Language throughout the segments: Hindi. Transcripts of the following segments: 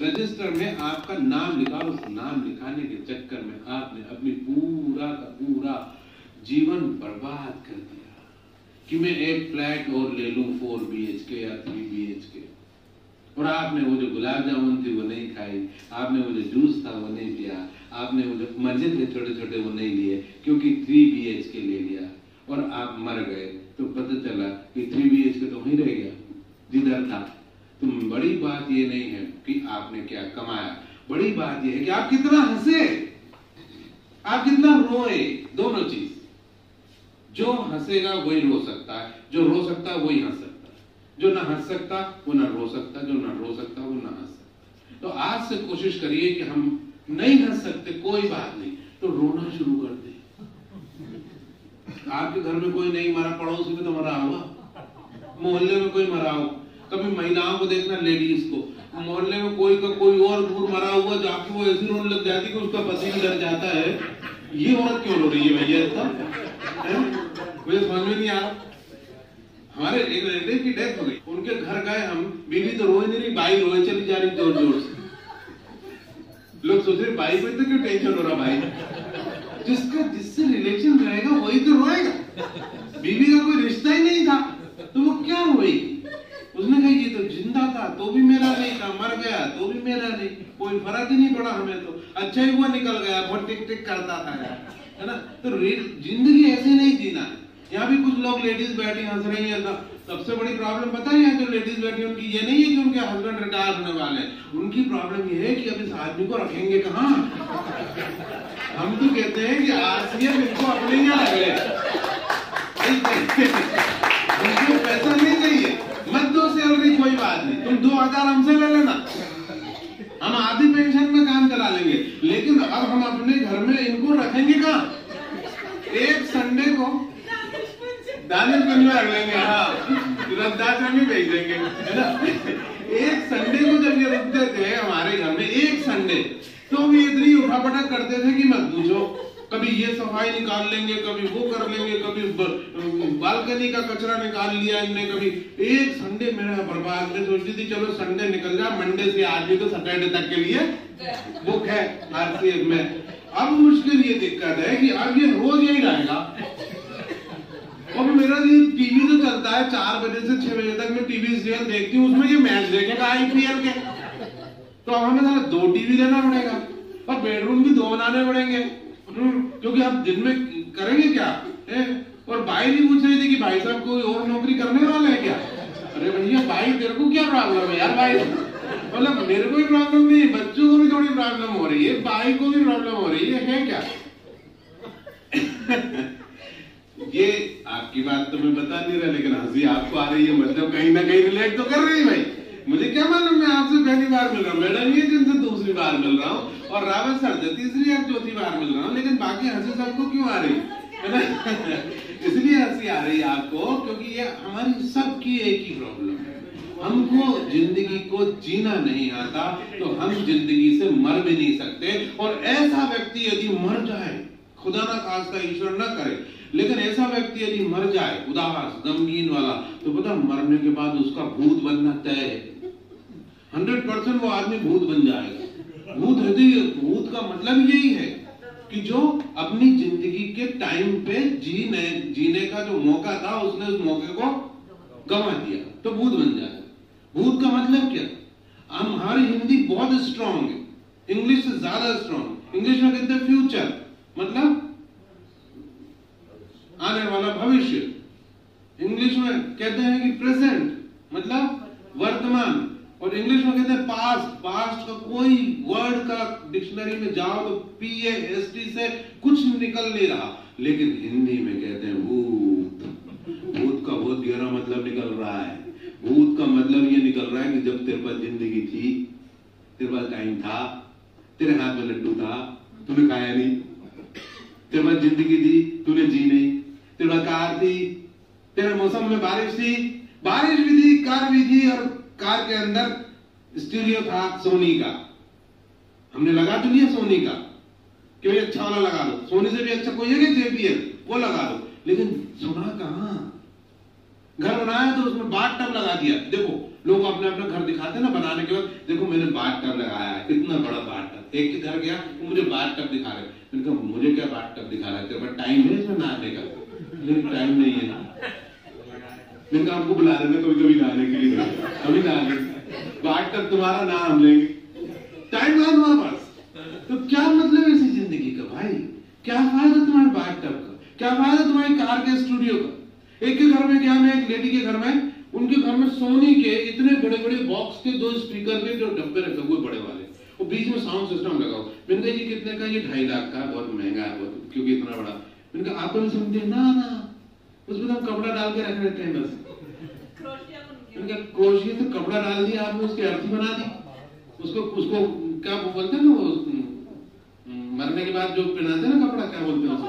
रजिस्टर में आपका नाम लिखा, उस नाम लिखाने के चक्कर में आपने अपनी पूरा का पूरा जीवन बर्बाद कर दिया कि मैं एक फ्लैट और ले लूं 4 BHK या 3 BHK, और आपने वो जो गुलाब जामुन थी वो नहीं खाई, आपने वो जो जूस था वो नहीं पिया, आपने वो जो मजे थे छोटे छोटे वो नहीं लिए, क्योंकि 3 BHK ले लिया और आप मर गए। तो पता चला कि 3 BHK तो वहीं रह गया जिधर था। तो बड़ी बात ये नहीं है कि आपने क्या कमाया, बड़ी बात ये है कि आप कितना हंसे, आप कितना रोए। दोनों चीज, जो हंसेगा वही रो सकता है, जो रो सकता है वही हंस सकता है, जो ना हंस सकता वो ना रो सकता, जो ना रो सकता वो ना हंस सकता। तो आज से कोशिश करिए कि हम नहीं हंस सकते, कोई बात नहीं, तो रोना शुरू कर दे। आपके घर में कोई नहीं मरा, पड़ोसी में तो मरा होगा, मोहल्ले में कोई मरा हो, कभी महिलाओं को देखना, लेडीज को, मोहल्ले में कोई का कोई और दूर मरा हुआ, जाके वो ऐसी रोने लग जाती कि उसका पति भी डर जाता है, ये औरत क्यों रो रही है भैया इतना, मुझे समझ में नहीं आ रहा। हमारे एक रिलेटिव की डेथ हो गई, उनके घर गए हम, बीवी तो रोए नहीं, बाई रोए चली जा रही जोर जोर से। लोग सोच रहे बाई को तो क्यों टेंशन हो रहा, भाई जिससे रिलेशन रहेगा वही तो रोएगा। बीवी का कोई रिश्ता ही नहीं था तो वो क्या रोएगी। उसने कहा ये तो जिंदा था तो भी मेरा नहीं था, मर गया तो भी मेरा नहीं, कोई फर्क ही नहीं पड़ा हमें, तो अच्छा ही हुआ निकल गया, बहुत टिक टिक करता था है ना। तो जिंदगी ऐसे नहीं जीना। यहाँ भी कुछ लोग लेडीज बैठी हंस रही है, सबसे बड़ी प्रॉब्लम पता है यहाँ जो लेडीज बैठी उनकी ये नहीं है कि उनके हस्बैंड रिटायर होने वाले हैं, उनकी प्रॉब्लम ये है कि अब इस आदमी को रखेंगे कहाँ। हम तो कहते हैं कि आरसीएम इनको अपने यहाँ रख ले, उनको पैसा नहीं चाहिए, मत दो सैलरी कोई बात नहीं, तुम 2000 हमसे ले लेना, हम आधी पेंशन में काम करा लेंगे, लेकिन अब हम अपने घर में इनको रखेंगे कहाँ। एक संडे को दानिशगंज में रख लेंगे, हाँ वृद्धाश्रम में भेज देंगे, है ना। एक संडे को जब ये रुकते थे हमारे घर में, एक संडे, तो भी इतनी उठापटक करते थे कि मत पूछो। कभी ये सफाई निकाल लेंगे, कभी वो कर लेंगे, कभी बालकनी का कचरा निकाल लिया इनने, कभी एक संडे मेरा बर्बाद। मैं सोचती थी चलो संडे निकल जाए, मंडे से आज भी तो सैटरडे तक के लिए बुक है आरसीएफ में। अब मुश्किल ये दिक्कत है कि अब ये रोज यही रहेगा। और मेरा टीवी तो चलता है 4 बजे से 6 बजे तक, मैं टीवी सीरियल देखती हूँ, उसमें ये मैच देखेगा आईपीएल के, तो अब हमें 2 टीवी लेना पड़ेगा और बेडरूम भी 2 बनाने पड़ेंगे, क्योंकि आप दिन में करेंगे क्या है? और भाई भी पूछ रही थी कि भाई साहब कोई और नौकरी करने वाले हैं क्या। अरे भैया भाई तेरे को क्या प्रॉब्लम है यार, भाई मतलब मेरे को भी प्रॉब्लम नहीं है, बच्चों को भी थोड़ी प्रॉब्लम हो रही है, भाई को भी प्रॉब्लम हो रही है क्या। ये आपकी बात तो मैं बता नहीं रहा, लेकिन हंसी आपको आ रही है, मतलब कहीं ना कहीं रिलेट तो कर रही है भाई। मुझे क्या मालूम, मैं आपसे पहली बार मिल रहा हूँ, मैडम ये जिनसे दूसरी बार मिल रहा हूँ, और रावत सर से तीसरी या चौथी बार मिल रहा हूँ, लेकिन बाकी हंसी सबको क्यों आ रही है ना। इसलिए हंसी आ रही है आपको क्योंकि ये हमारी सबकी एक ही प्रॉब्लम है, हमको जिंदगी को जीना नहीं आता, तो हम जिंदगी से मर भी नहीं सकते। और ऐसा व्यक्ति यदि मर जाए, खुदा ना खास्ता ईश्वर ना करे, लेकिन ऐसा व्यक्ति यदि मर जाए उदास गमगीन वाला, तो पता मरने के बाद उसका भूत बनना तय है। 100% वो आदमी भूत बन जाएगा। भूत का मतलब यही है कि जो अपनी जिंदगी के टाइम पे जीने का जो मौका था उसने उस मौके को गंवा दिया, तो भूत बन जाएगा। भूत का मतलब क्या? हमारी हिंदी बहुत स्ट्रांग है, इंग्लिश से ज्यादा स्ट्रांग। इंग्लिश में कहते हैं फ्यूचर, मतलब आने वाला भविष्य। इंग्लिश में कहते हैं कि प्रेजेंट, मतलब वर्तमान। और इंग्लिश में कहते हैं पास्ट। पास्ट का कोई वर्ड का डिक्शनरी में जाओ तो PAST से कुछ निकल नहीं रहा, लेकिन हिंदी में कहते हैं भूत। भूत का बहुत गहरा मतलब निकल रहा है। भूत का मतलब ये निकल रहा है कि जब तेरे पास जिंदगी थी, तेरे पास टाइम था, तेरे हाथ में लड्डू था, तूने खाया नहीं, तेरे पास जिंदगी थी, तूने जी नहीं, तेरे पास कार थी, तेरे मौसम में बारिश थी, बारिश भी थी, कार भी थी, और कार के अंदर स्टीरियो था सोनी का। हमने लगा तो लिया सोनी का कि भाई अच्छा वाला लगा दो, सोनी से भी अच्छा कोई है कि JBL, वो लगा दो, लेकिन सुना कहां। घर बनाया तो उसमें बाथ टब लगा दिया। देखो लोग अपने अपने घर दिखाते हैं ना बनाने के बाद, देखो मैंने बाथटब लगाया है, कितना बड़ा बाथटब। एक के घर गया तो मुझे बाथटब दिखा रहे, मैंने कहा मुझे क्या बाथटब दिखा रहा है, तेरे पास टाइम है इसमें नहाने का? मेरे टाइम नहीं है ना। मैंने कहा आपको बुला रहे कभी कभी नहाने के लिए, कभी नहा लेंगे, बाथटब तुम्हारा नाम लेंगे, टाइम है तुम्हारे पास। तो क्या मतलब है इसी जिंदगी का भाई? क्या फायदा तुम्हारे बाथटब का, क्या फायदा तुम्हारी कार के स्टूडियो का? एक के घर में गया मैं, एक लेडी के घर में, उनके घर में सोनी के इतने बड़े बड़े बॉक्स के 2 स्पीकर के जो डब्बे रखे हुए बड़े वाले, और बीच में साउंड सिस्टम लगा हुआ। मैंने कहा ये कितने का? ये 2.5 लाख का, बहुत महंगा है बहुत, क्योंकि इतना बड़ा। मैंने कहा आप समझे ना, उसमें तो हम कपड़ा डाल के रख देते हैं बस। मैंने कहा क्रोशिया तो कपड़ा डाल दिया आपने, उसकी अर्थी बना दी, उसको क्या बोलते हैं ना, वो मरने के बाद जो पहनाते हैं ना कपड़ा, क्या बोलते हैं उसको?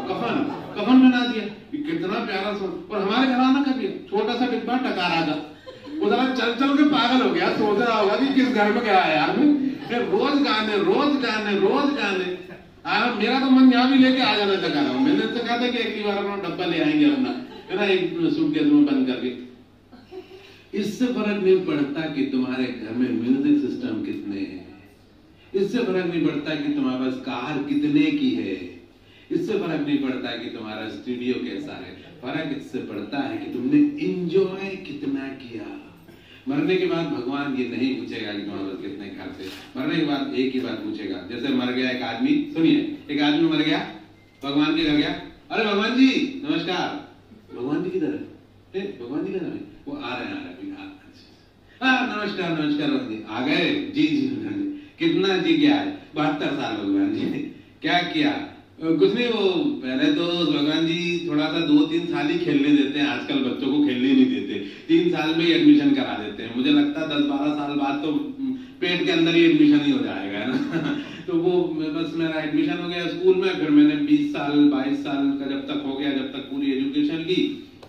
कफन बना दिया। कितना प्यारा सा। और हमारे घर आना कभी छोटा सा डिब्बा टकारा का, उधर चल चल के पागल हो गया, सोच रहा होगा कि किस घर में गया है यार मैं, रोज गाने रोज गाने रोज गाने। मेरा तो मन यहाँ भी लेके आ जाना लगा रहा हूँ। मैंने तो कहा था कि एक ही बार अपना डब्बा ले आएंगे अपना, है ना, एक सूटकेस में बंद करके। इससे फर्क नहीं पड़ता कि तुम्हारे घर में म्यूजिक सिस्टम कितने हैं, इससे फर्क नहीं पड़ता कि तुम्हारे पास कार कितने की है, इससे फर्क नहीं पड़ता कि तुम्हारा स्टूडियो कैसा है। फर्क इससे पड़ता है कि तुमने एंजॉय कितना किया। मरने के बाद भगवान ये नहीं पूछेगा कि तुम्हारे पास कितने खर्चे, मरने के बाद एक ही बात पूछेगा। जैसे मर गया एक आदमी, सुनिए, एक आदमी मर गया, भगवान के घर गया, अरे भगवान जी नमस्कार। भगवान जी किधर है? भगवान जी किधर है? वो आ रहे हैं। नमस्कार नमस्कार भगवान जी। आ गए? जी जी भगवान जी। कितना जी क्या है? 72 साल भगवान जी। क्या किया? कुछ नहीं, वो पहले तो भगवान जी थोड़ा सा 2-3 साल ही खेलने देते हैं, आजकल बच्चों को खेलने नहीं देते, 3 साल में ही एडमिशन करा देते हैं। मुझे लगता है 10-12 साल बाद तो पेट के अंदर ही एडमिशन ही हो जाएगा, है ना। तो वो बस मेरा एडमिशन हो गया स्कूल में, फिर मैंने 20 साल 22 साल का जब तक हो गया, जब तक पूरी एजुकेशन ली,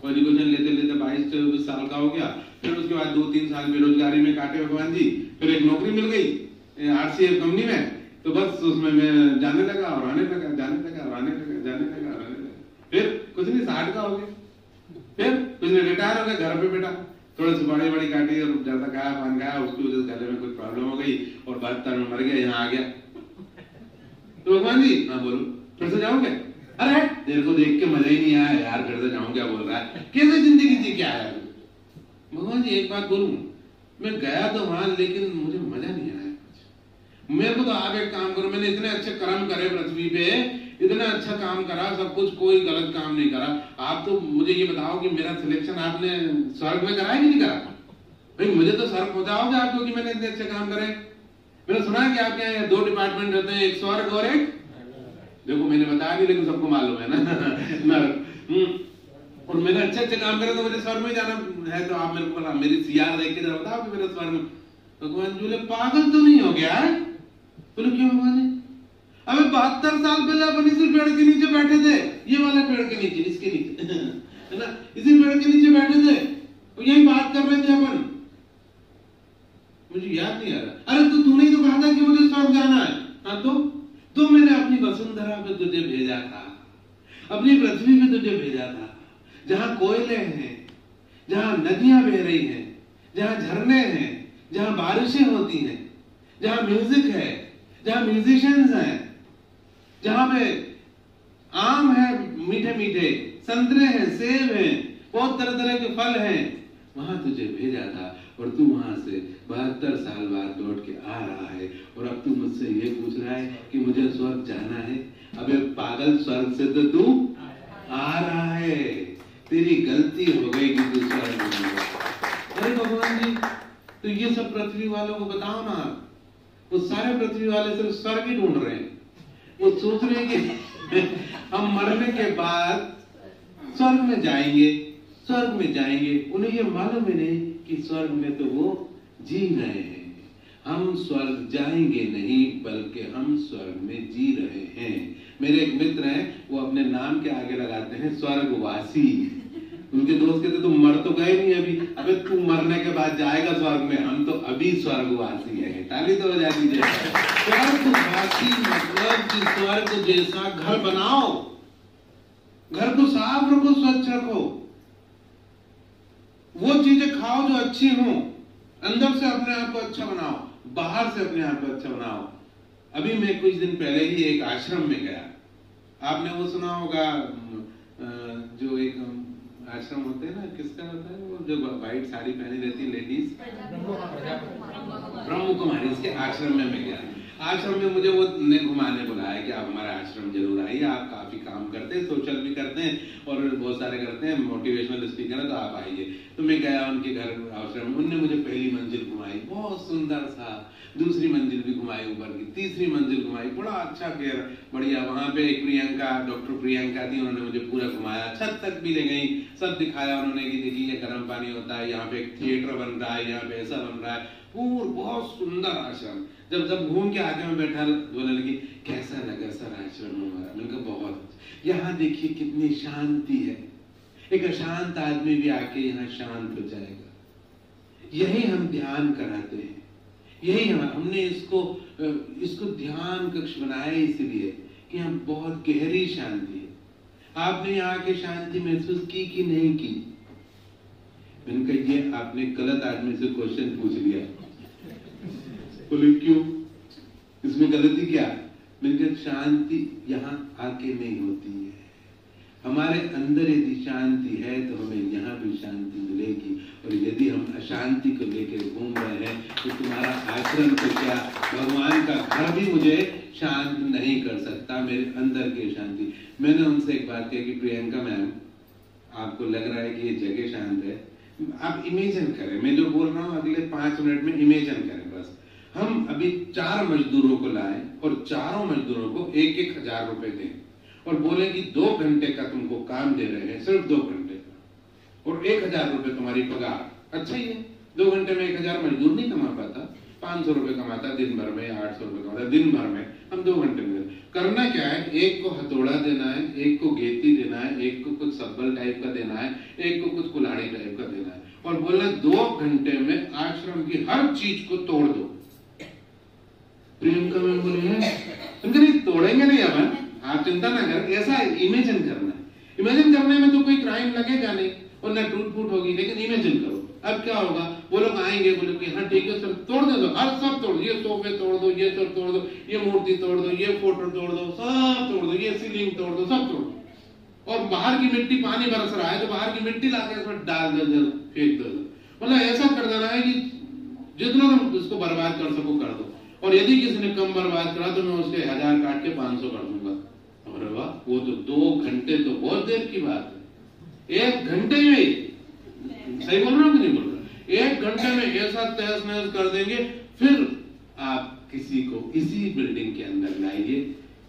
और एजुकेशन लेते लेते 22-24 साल का हो गया। फिर उसके बाद 2-3 साल बेरोजगारी में काटे भगवान जी, फिर एक नौकरी मिल गई RCF कंपनी में, तो बस उसमें मैं जाने लगा और आने लगा, जाने लगा और आने लगा, जाने लगा और आने लगा। फिर कुछ नहीं 60 का हो गया, फिर कुछ नहीं रिटायर हो गया, घर पे बैठा, थोड़ी सी बड़ी गाड़ी और ज्यादा खाया पान खाया, उसकी वजह से गले में कुछ प्रॉब्लम हो गई और 72 में मर गया, यहाँ आ गया। तो भगवान जी हाँ बोलो, फिर से जाओगे? अरे तेरे को देख के मजा ही नहीं आया यार, फिर से जाऊं क्या बोल रहा है, कैसे जिंदगी जी क्या है? भगवान जी एक बात बोलूं, मैं गया तो वहां लेकिन मुझे मजा नहीं आया। मेरे को तो आप एक काम करो, मैंने इतने अच्छे कर्म करे पृथ्वी पे, इतना अच्छा काम करा, सब कुछ, कोई गलत काम नहीं करा। आप तो मुझे ये बताओ कि मेरा सिलेक्शन आपने स्वर्ग में करा है कि नहीं करा? भाई मुझे तो स्वर्ग पहुंचाओगे आप, क्योंकि मैंने इतने अच्छे काम करे। मैंने सुना है कि आपके यहाँ 2 डिपार्टमेंट रहते हैं, एक स्वर्ग और एक, देखो मैंने बताया नहीं लेकिन सबको मालूम है ना, नरक। और मैंने अच्छे काम करे तो मुझे स्वर्ग में जाना है, तो आप मेरे को मेरी CR देख के बताओ कि मेरा स्वर्ग में। भगवान बोले पागल तो नहीं हो गया है? बोले क्यों भगवान जी? अबे 72 साल पहले अपन इसी पेड़ के नीचे बैठे थे, ये वाले पेड़ के नीचे, इसके नीचे है ना, इसी पेड़ के नीचे बैठे थे और यही बात कर रहे थे अपन। मुझे याद नहीं आ रहा। अरे तो तूने ही तो कहा था कि मुझे स्वर्ग जाना है। हाँ तो मैंने अपनी वसुंधरा पे तुझे भेजा था, अपनी पृथ्वी पे तुझे भेजा था, जहां कोयले हैं, जहां नदियां बह रही हैं, जहां झरने हैं, जहां बारिशें होती हैं, जहां म्यूजिक है, जहां म्यूजिशियंस हैं, जहां पे आम है मीठे मीठे, संतरे हैं, सेब हैं, बहुत तरह तरह के फल हैं, वहां तुझे भेजा था। और तू वहां से 72 साल बाद लौट के आ रहा है और अब तू मुझसे ये पूछ रहा है कि मुझे स्वर्ग जाना है। अबे पागल, स्वर्ग से तो तू आ रहा है, तेरी गलती हो गई कि तू स्वर्ग में गया। अरे भगवान जी तो ये सब पृथ्वी वालों को बताओ ना, वो सारे पृथ्वी वाले सिर्फ स्वर्ग ही ढूंढ रहे हैं। वो सोच रहे हैं कि हम मरने के बाद स्वर्ग में जाएंगे, स्वर्ग में जाएंगे। उन्हें ये मालूम ही नहीं कि स्वर्ग में तो वो जी रहे हैं। हम स्वर्ग जाएंगे नहीं, बल्कि हम स्वर्ग में जी रहे हैं। मेरे एक मित्र हैं, वो अपने नाम के आगे लगाते हैं स्वर्गवासी। उनके दोस्त कहते तुम मर तो गए नहीं अभी, अबे तू मरने के बाद जाएगा स्वर्ग में, हम तो अभी स्वर्गवासी है। ताली तो हो जाती है। स्वर्गवासी मतलब कि स्वर्ग जैसा घर बनाओ, घर को साफ रखो, स्वच्छ रखो, वो चीजें खाओ जो अच्छी हो, अंदर से अपने आप को अच्छा बनाओ, बाहर से अपने आप को अच्छा बनाओ। अभी मैं कुछ दिन पहले ही एक आश्रम में गया। आपने वो सुना होगा जो एक आश्रम होते हैं ना, किसका होता है वो, जो व्हाइट साड़ी पहनी रहती है लेडीज, ब्रह्म कुमारी, इसके आश्रम में मैं गया। आश्रम में मुझे वो ने घुमाने बुलाया कि आप हमारे आश्रम जरूर आइए, आप काफी काम करते हैं, सोशल भी करते हैं और बहुत सारे करते हैं, मोटिवेशनल स्पीकर है, तो आप आइए। तो मैं गया उनके घर आश्रम में। उनने मुझे पहली मंजिल घुमाई, बहुत सुंदर सा, दूसरी मंजिल भी घुमाई ऊपर की, तीसरी मंजिल घुमाई, बड़ा अच्छा केयर, बढ़िया। वहां पे एक प्रियंका, डॉक्टर प्रियंका थी, उन्होंने मुझे पूरा घुमाया, छत तक भी ले गई, सब दिखाया उन्होंने कि देखिए ये गर्म पानी होता है, यहाँ पे एक थिएटर बन रहा है, यहाँ पे ऐसा बन रहा है, पूरा बहुत सुंदर आश्रम। जब घूम के आगे मैं बैठा, बोलने लगी कैसा लगा सर आश्रम हमारा? मैंने कहा बहुत। यहाँ देखिए कितनी शांति है, एक अशांत आदमी भी आके यहाँ शांत हो जाएगा। यही हम ध्यान कराते हैं, यही हमने इसको ध्यान कक्ष बनाया इसलिए कि हम बहुत गहरी शांति है। आपने यहाँ के शांति महसूस की कि नहीं की? मैंने कहा ये आपने गलत आदमी से क्वेश्चन पूछ लिया। बोले क्यों, इसमें गलती क्या? मैंने कहा शांति यहाँ आके नहीं होती है, हमारे अंदर यदि शांति है तो हमें यहाँ भी शांति मिलेगी। और यदि हम अशांति को लेकर घूम रहे हैं तो तुम्हारा आश्रम तो क्या, भगवान का घर भी मुझे शांत नहीं कर सकता, मेरे अंदर की शांति। मैंने उनसे एक बात कही कि प्रियंका मैम, आपको लग रहा है कि ये जगह शांत है, आप इमेजिन करें, मैं जो बोल रहा हूँ अगले 5 मिनट में इमेजिन करें बस। हम अभी 4 मजदूरों को लाएं और चारों मजदूरों को 1,000 रुपए दें और बोले कि 2 घंटे का तुमको काम दे रहे हैं, सिर्फ 2 घंटे का, और 1,000 रुपए तुम्हारी पगार। अच्छा ही है, 2 घंटे में 1,000 मजदूर नहीं कमा पाता, 500 रुपए कमाता दिन भर में, 800 रुपए कमाता दिन भर में, हम 2 घंटे में। करना क्या है, एक को हथौड़ा देना है, एक को गेती देना है, एक को कुछ सब्बल टाइप का देना है, एक को कुछ कुल्हाड़ी टाइप का देना है, और बोला 2 घंटे में आश्रम की हर चीज को तोड़ दो। प्रियंका मैम बोले हैं तुमको नहीं तोड़ेंगे नहीं अपन, आप चिंता ना कर, ऐसा इमेजिन करना है। इमेजिन करने में तो कोई क्राइम लगेगा नहीं और ना टूट फूट होगी, लेकिन इमेजिन करो अब क्या होगा। वो लोग आएंगे, बोले कि हाँ ठीक है सर, तोड़ दे दो, हर सब तोड़ दो, ये सोफे तोड़ दो, ये सब तोड़ दो, ये मूर्ति तोड़ दो, ये फोटो तोड़ दो, सब तोड़ दो, ये सीलिंग तोड़ दो, सब तोड़ दो। और बाहर की मिट्टी, पानी बरस रहा है तो बाहर की मिट्टी लाके इसमें डाल दो, फेंक दो। मतलब ऐसा कर देना है कि जितना तुम उसको बर्बाद कर सको कर दो, और यदि किसी ने कम बर्बाद करा तो मैं उसके 1000 काट के 500 कर दूंगा। अरे वाह, वो तो 2 घंटे तो बहुत देर की बात है। 1 घंटे में, सही बोल रहा हूँ कि नहीं बोल रहा, 1 घंटे में ऐसा तहस नहस कर देंगे। फिर आप किसी को इसी बिल्डिंग के अंदर लाइए,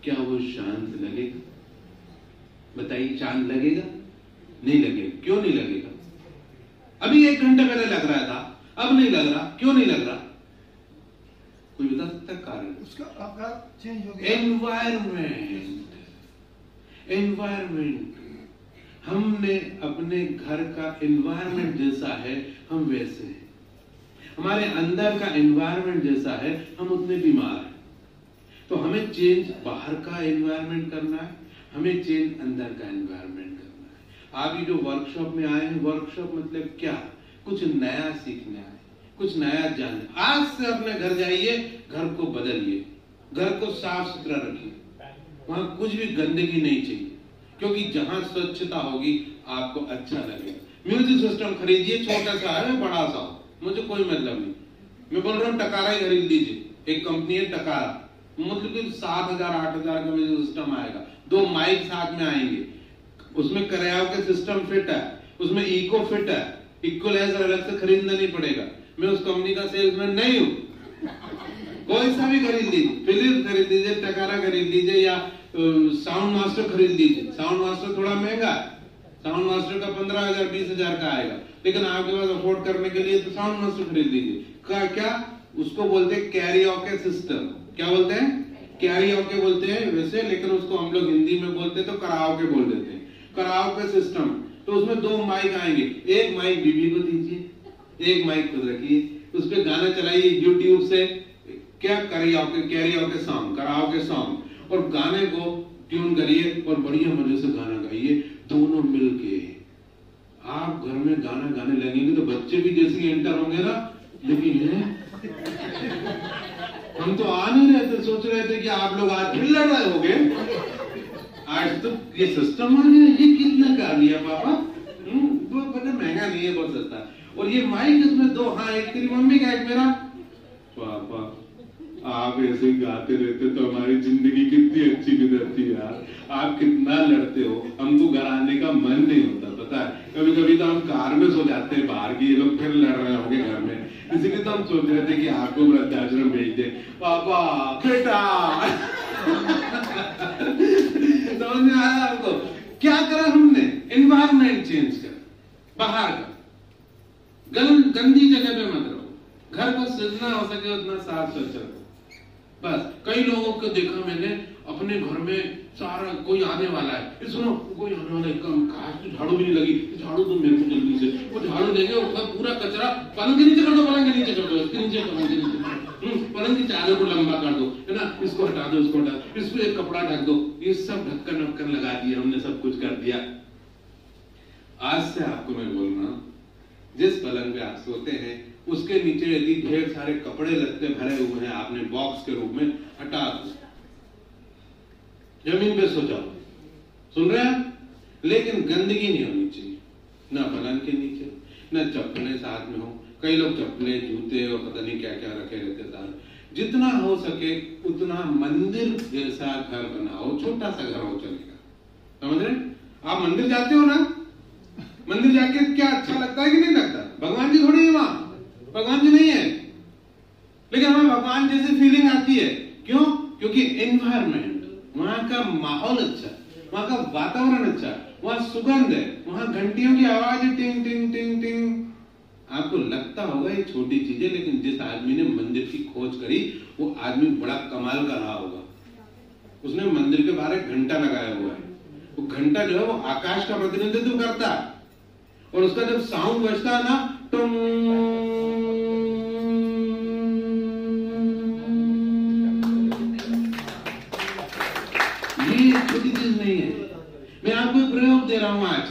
क्या वो शांत लगेगा? बताइए, शांत लगेगा? नहीं लगेगा। क्यों नहीं लगेगा? अभी 1 घंटे पहले लग रहा था, अब नहीं लग रहा, क्यों नहीं लग रहा? कोई बता सकता कारण? उसका आपका चेंज हो गया। एनवायरमेंट, हमने अपने घर का एनवायरमेंट जैसा है हम वैसे हैं, हमारे अंदर का एनवायरमेंट जैसा है हम उतने बीमार हैं। तो हमें चेंज बाहर का एनवायरमेंट करना है, हमें चेंज अंदर का एनवायरमेंट करना है। आप ये जो वर्कशॉप में आए हैं, वर्कशॉप मतलब क्या? कुछ नया सीखना है, कुछ नया जानना। आज से अपने घर जाइए, घर को बदलिए, घर को साफ सुथरा रखिए, वहां कुछ भी गंदगी नहीं चाहिए, क्योंकि जहां स्वच्छता होगी आपको अच्छा लगेगा। म्यूजिक सिस्टम खरीदिए, छोटा सा है बड़ा सा हो, मुझे कोई मतलब नहीं। मैं बोल रहा हूँ टकारा ही खरीद लीजिए, एक कंपनी है टकारा, मतलब कि 7,000 8,000 का म्यूजिक सिस्टम आएगा, 2 माइक साथ में आएंगे, उसमें कराओके सिस्टम फिट है, उसमें इको फिट है, इक्वलाइजर अलग से खरीदना नहीं पड़ेगा। मैं उस कंपनी का सेल्समैन नहीं हूँ, कोई सा भी खरीद लीजिए, फिलिप्स खरीद लीजिए, टकारा खरीद लीजिए, या साउंड मास्टर खरीद लीजिए। साउंड मास्टर थोड़ा महंगा है, साउंड मास्टर का 15,000 20,000 का आएगा, लेकिन आपके पास अफोर्ड करने के लिए तो साउंड मास्टर खरीद लीजिए। क्या उसको बोलते हैं? Karaoke system. क्या बोलते हैं? कैरियोके बोलते हैं वैसे, लेकिन उसको हम लोग हिंदी में बोलते हैं तो कराओके बोल देते हैं, कराओके सिस्टम। तो उसमें 2 माइक आएंगे, एक माइक बीबी को दीजिए, एक माइक खुद रखिए, उस पर गाना चलाइए यूट्यूब से, क्या कैरियोके सॉन्ग, कराओके सॉन्ग, और गाने को ट्यून करिए और बढ़िया मजे से गाना गाइए, दोनों मिलके। आप घर में गाना गाने लगेंगे तो बच्चे भी जैसे एंटर होंगे ना, लेकिन हम तो आ नहीं रहे थे, सोच रहे थे कि आप लोग आज फिर लड़ रहे होगे। आज तो ये सिस्टम आ गया। ये कितना का दिया पापा? बहुत बड़ा महंगा नहीं है, बहुत सस्ता। और ये माइक इसमें दो, हाँ एक तेरी मम्मी का एक मेरा। पापा आप ऐसे गाते रहते तो हमारी जिंदगी कितनी अच्छी गुजरती यार। आप कितना लड़ते हो, हमको घर आने का मन नहीं होता, पता है। कभी कभी तो हम कार में सो जाते हैं बाहर की, ये लोग फिर लड़ रहे होंगे घर में, इसीलिए तो हम सोच रहे थे कि आपको वृद्धाश्रम भेज दे। पापा बेटा समझ में आया आपको? क्या करा हमने? एनवायरमेंट चेंज कर, बाहर का गंदी जगह पे मत रहो, घर को जितना हो सके उतना साफ सुथरा रखो बस। कई लोगों को देखा मैंने अपने घर में, सारा कोई आने वाला है, सुनो कोई आने वाला है, कम तो झाड़ू भी नहीं लगी, झाड़ू तो मेरे को जल्दी से, वो झाड़ू देंगे और पूरा कचरा पलंग के नीचे कर दो, पलंग के नीचे कर दो, इसके नीचे पलंग के नीचे, पलंग की चादर को लंबा कर दो, है ना, इसको हटा दो, इसको हटा, इसको एक कपड़ा ढक दो, ये सब ढक्कन वक्कन लगा दिया हमने, सब कुछ कर दिया। आज से आपको मैं बोल रहा हूं, जिस पलंग पे आप सोते हैं उसके नीचे यदि ढेर सारे कपड़े लत्ते भरे हुए हैं, आपने बॉक्स के रूप में हटा दो, जमीन पे सो जाओ। सुन रहे हैं? लेकिन गंदगी नहीं होनी चाहिए, ना पलंग के नीचे, ना चप्पलें साथ में हो। कई लोग चप्पलें, जूते और पता नहीं क्या क्या रखे रहते साथ। जितना हो सके उतना मंदिर जैसा घर बनाओ, छोटा सा घर हो चलेगा, समझ रहे? आप मंदिर जाते हो ना, मंदिर जाके क्या अच्छा लगता है कि नहीं लगता? भगवान जी थोड़ी है वहां, भगवान जी नहीं है, लेकिन हमें भगवान जैसी फीलिंग आती है। क्यों? क्योंकि एनवायरमेंट, वहां का माहौल अच्छा, वहां का वातावरण अच्छा, वहां सुगंध है, वहां घंटियों की आवाज है, टिंग टिंग टिंग टिंग। आपको लगता होगा ये छोटी चीजें, लेकिन जिस आदमी ने मंदिर की खोज करी वो आदमी बड़ा कमाल का रहा होगा। उसने मंदिर के बाहर एक घंटा लगाया हुआ है, वो घंटा जो है वो आकाश का प्रतिनिधित्व करता है, और उसका जब साउंड बजता है ना, टुंग, ये छोटी चीज नहीं है। मैं आपको एक प्रयोग दे रहा हूं आज।